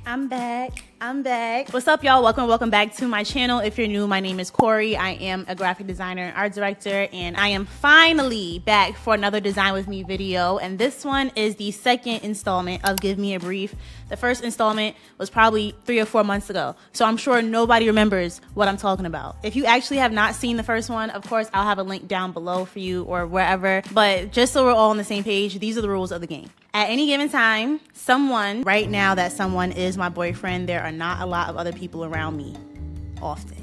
I'm back. What's up, y'all? Welcome back to my channel. If you're new, my name is Corey. I am a graphic designer and art director, and I am finally back for another Design With Me video. And this one is the second installment of Give Me a Brief. The first installment was probably 3 or 4 months ago, so I'm sure nobody remembers what I'm talking about. If you actually have not seen the first one, of course, I'll have a link down below for you or wherever. But just so we're all on the same page, these are the rules of the game. At any given time, right now that someone is my boyfriend. There are not a lot of other people around me often.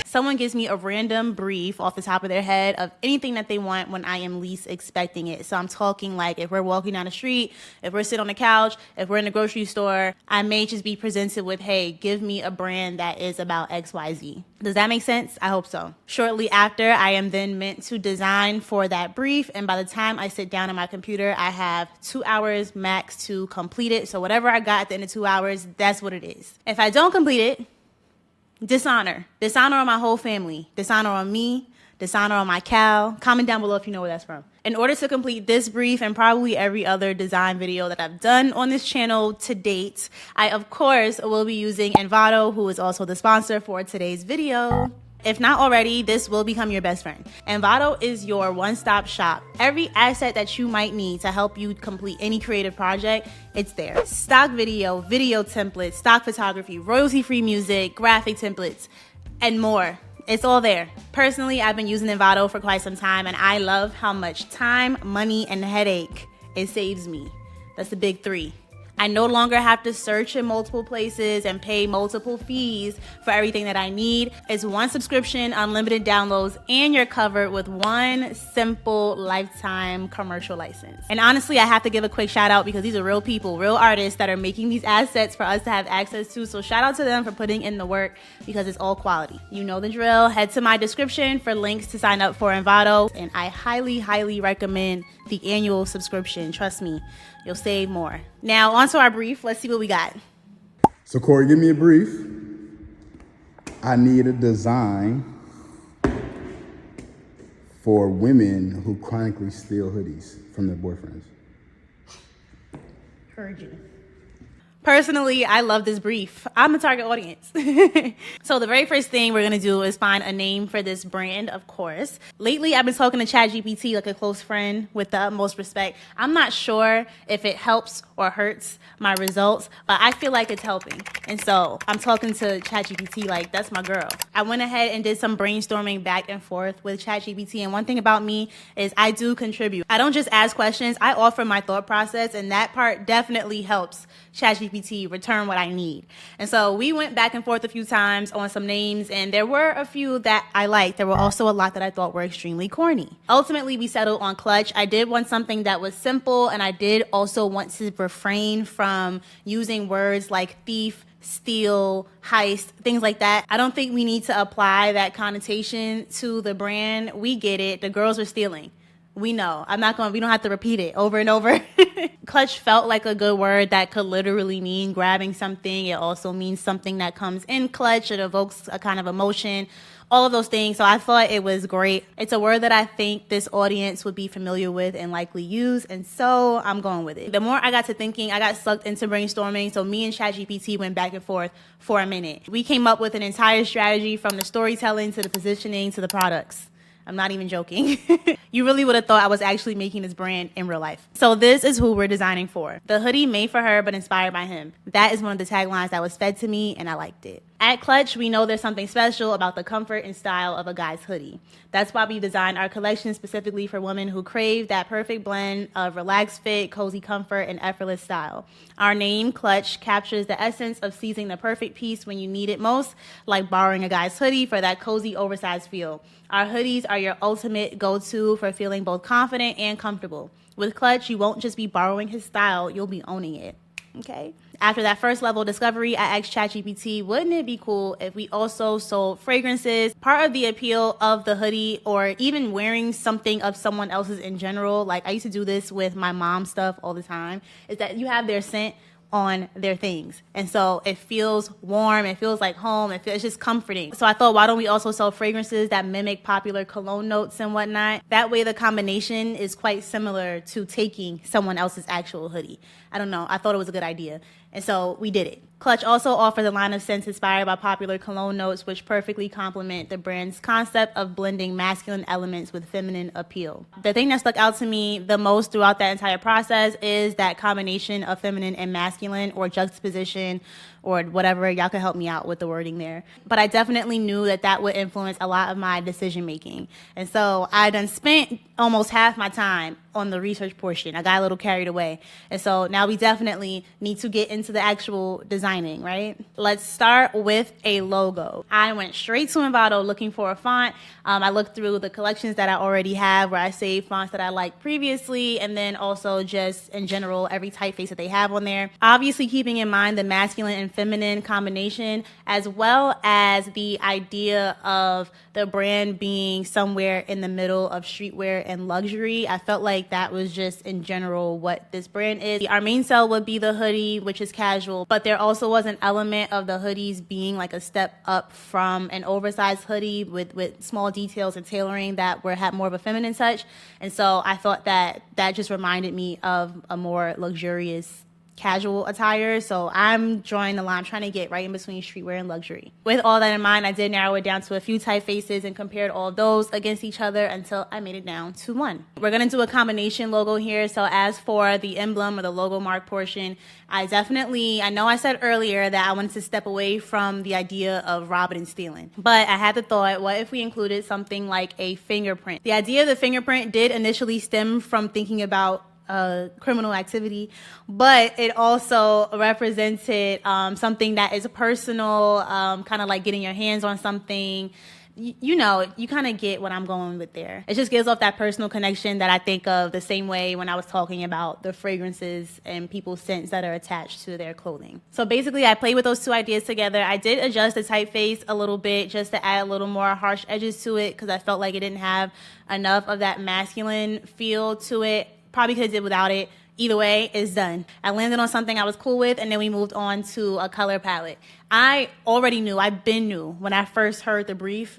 Someone gives me a random brief off the top of their head of anything that they want when I am least expecting it. So I'm talking like if we're walking down the street, if we're sitting on the couch, if we're in the grocery store, I may just be presented with, hey, give me a brand that is about XYZ. Does that make sense? I hope so. Shortly after, I am then meant to design for that brief. And by the time I sit down at my computer, I have 2 hours max to complete it. So whatever I got at the end of 2 hours, that's what it is. If I don't complete it, dishonor on my whole family, dishonor on me, dishonor on my cow. Comment down below if you know where that's from. In order to complete this brief and probably every other design video that I've done on this channel to date, I of course will be using Envad, who is also the sponsor for today's video. If not already, this will become your best friend. Envad is your one-stop shop. Every asset that you might need to help you complete any creative project, it's there. Stock video templates, stock photography, royalty-free music, graphic templates, and more. It's all there. Personally, I've been using Envad for quite some time, and I love how much time, money, and headache it saves me. That's the big 3. I no longer have to search in multiple places and pay multiple fees for everything that I need. It's one subscription, unlimited downloads, and you're covered with one simple lifetime commercial license. And honestly, I have to give a quick shout out because these are real people, real artists that are making these assets for us to have access to. So shout out to them for putting in the work because it's all quality. You know the drill. Head to my description for links to sign up for Envad. And I highly recommend the annual subscription. Trust me, you'll save more. Now, on to our brief. Let's see what we got. So, Corey, give me a brief. I need a design for women who chronically steal hoodies from their boyfriends. Heard you. Personally, I love this brief. I'm a target audience. So the very first thing we're gonna do is find a name for this brand, of course. Lately, I've been talking to ChatGPT like a close friend with the utmost respect. I'm not sure if it helps or hurts my results, but I feel like it's helping. And so I'm talking to ChatGPT like that's my girl. I went ahead and did some brainstorming back and forth with ChatGPT. And one thing about me is I do contribute. I don't just ask questions, I offer my thought process, and that part definitely helps ChatGPT return what I need. And so we went back and forth a few times on some names, and there were a few that I liked. There were also a lot that I thought were extremely corny. Ultimately, we settled on Clutch. I did want something that was simple, and I did also want to refrain from using words like thief, steal, heist, things like that. I don't think we need to apply that connotation to the brand. We get it. The girls are stealing. We know. We don't have to repeat it over and over. Clutch felt like a good word that could literally mean grabbing something. It also means something that comes in clutch. It evokes a kind of emotion, all of those things. So I thought it was great. It's a word that I think this audience would be familiar with and likely use. And so I'm going with it. The more I got to thinking, I got sucked into brainstorming. So me and ChatGPT went back and forth for a minute. We came up with an entire strategy from the storytelling to the positioning to the products. I'm not even joking. You really would have thought I was actually making this brand in real life. So this is who we're designing for. The hoodie made for her, but inspired by him. That is one of the taglines that was fed to me, and I liked it. At Clutch, we know there's something special about the comfort and style of a guy's hoodie. That's why we designed our collection specifically for women who crave that perfect blend of relaxed fit, cozy comfort, and effortless style. Our name, Clutch, captures the essence of seizing the perfect piece when you need it most, like borrowing a guy's hoodie for that cozy, oversized feel. Our hoodies are your ultimate go-to for feeling both confident and comfortable. With Clutch, you won't just be borrowing his style, you'll be owning it. Okay. After that first level of discovery, I asked ChatGPT, wouldn't it be cool if we also sold fragrances? Part of the appeal of the hoodie, or even wearing something of someone else's in general, like I used to do this with my mom's stuff all the time, is that you have their scent on their things. And so it feels warm, it feels like home, it's just comforting. So I thought, why don't we also sell fragrances that mimic popular cologne notes and whatnot? That way the combination is quite similar to taking someone else's actual hoodie. I don't know, I thought it was a good idea. And so we did it. Clutch also offers a line of scents inspired by popular cologne notes, which perfectly complement the brand's concept of blending masculine elements with feminine appeal. The thing that stuck out to me the most throughout that entire process is that combination of feminine and masculine, or juxtaposition, or whatever. Y'all can help me out with the wording there. But I definitely knew that that would influence a lot of my decision making. And so I done spent almost half my time on the research portion. I got a little carried away. And so now we definitely need to get into the actual designing, right? Let's start with a logo. I went straight to Invad looking for a font. I looked through the collections that I already have where I saved fonts that I liked previously, and then also just in general, every typeface that they have on there. Obviously keeping in mind the masculine and feminine combination, as well as the idea of the brand being somewhere in the middle of streetwear and luxury. I felt like that was just in general what this brand is. Our main sell would be the hoodie, which is casual, but there also was an element of the hoodies being like a step up from an oversized hoodie with small details and tailoring that had more of a feminine touch. And so I thought that just reminded me of a more luxurious casual attire. So I'm drawing the line, trying to get right in between streetwear and luxury. With all that in mind, I did narrow it down to a few typefaces and compared all of those against each other until I made it down to one. We're going to do a combination logo here. So as for the emblem or the logo mark portion, I know I said earlier that I wanted to step away from the idea of robbing and stealing. But I had the thought, what if we included something like a fingerprint? The idea of the fingerprint did initially stem from thinking about criminal activity, but it also represented something that is personal, kind of like getting your hands on something. You kind of get what I'm going with there. It just gives off that personal connection that I think of the same way when I was talking about the fragrances and people's scents that are attached to their clothing. So basically, I played with those two ideas together. I did adjust the typeface a little bit just to add a little more harsh edges to it because I felt like it didn't have enough of that masculine feel to it. Probably could have did without it. Either way, it's done. I landed on something I was cool with, and then we moved on to a color palette. I've been new when I first heard the brief.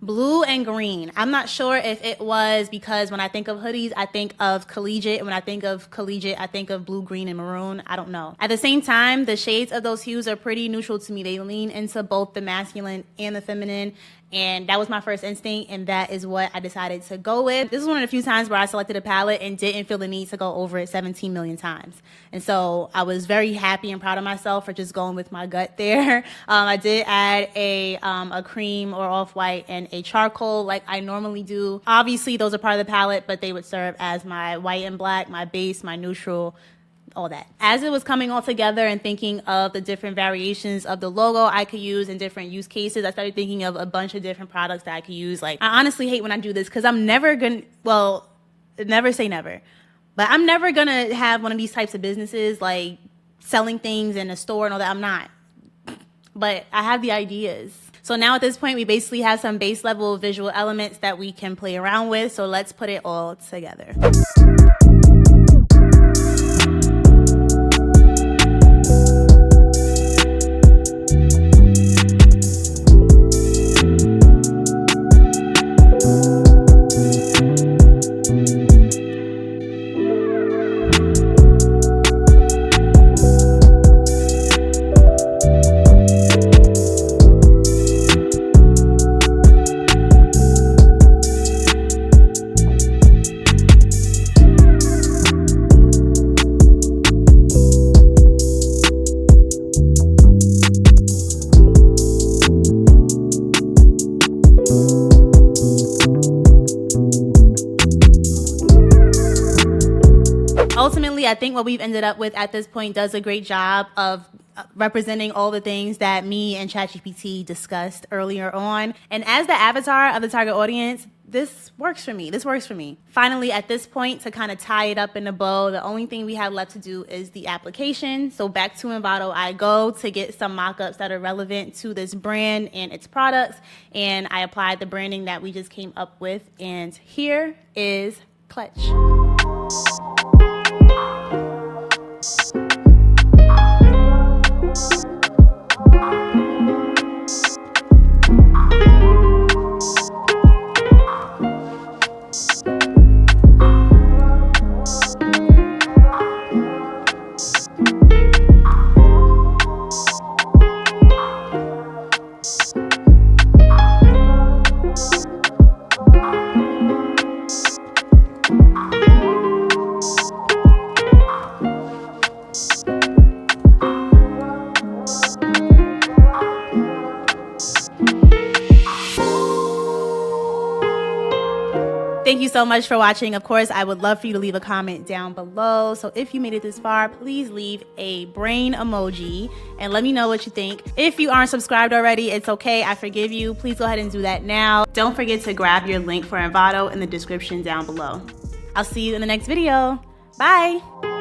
Blue and green. I'm not sure if it was because when I think of hoodies, I think of collegiate. And when I think of collegiate, I think of blue, green, and maroon. I don't know. At the same time, the shades of those hues are pretty neutral to me. They lean into both the masculine and the feminine. And that was my first instinct, and that is what I decided to go with. This is one of the few times where I selected a palette and didn't feel the need to go over it 17 million times. And so I was very happy and proud of myself for just going with my gut there. I did add a cream or off-white and a charcoal like I normally do. Obviously, those are part of the palette, but they would serve as my white and black, my base, my neutral, all that. As it was coming all together and thinking of the different variations of the logo I could use in different use cases, I started thinking of a bunch of different products that I could use. Like, I honestly hate when I do this because I'm never never say never, but I'm never gonna have one of these types of businesses like selling things in a store and all that. I'm not, but I have the ideas. So now at this point, we basically have some base level visual elements that we can play around with. So let's put it all together. Ultimately, I think what we've ended up with at this point does a great job of representing all the things that me and ChatGPT discussed earlier on. And as the avatar of the target audience, this works for me. Finally, at this point, to kind of tie it up in a bow, the only thing we have left to do is the application. So back to Invad I go to get some mock-ups that are relevant to this brand and its products. And I applied the branding that we just came up with. And here is Clutch. you so much for watching. Of course, I would love for you to leave a comment down below. So if you made it this far, please leave a brain emoji and let me know what you think. If you aren't subscribed already, it's okay. I forgive you. Please go ahead and do that now. Don't forget to grab your link for Envado in the description down below. I'll see you in the next video. Bye.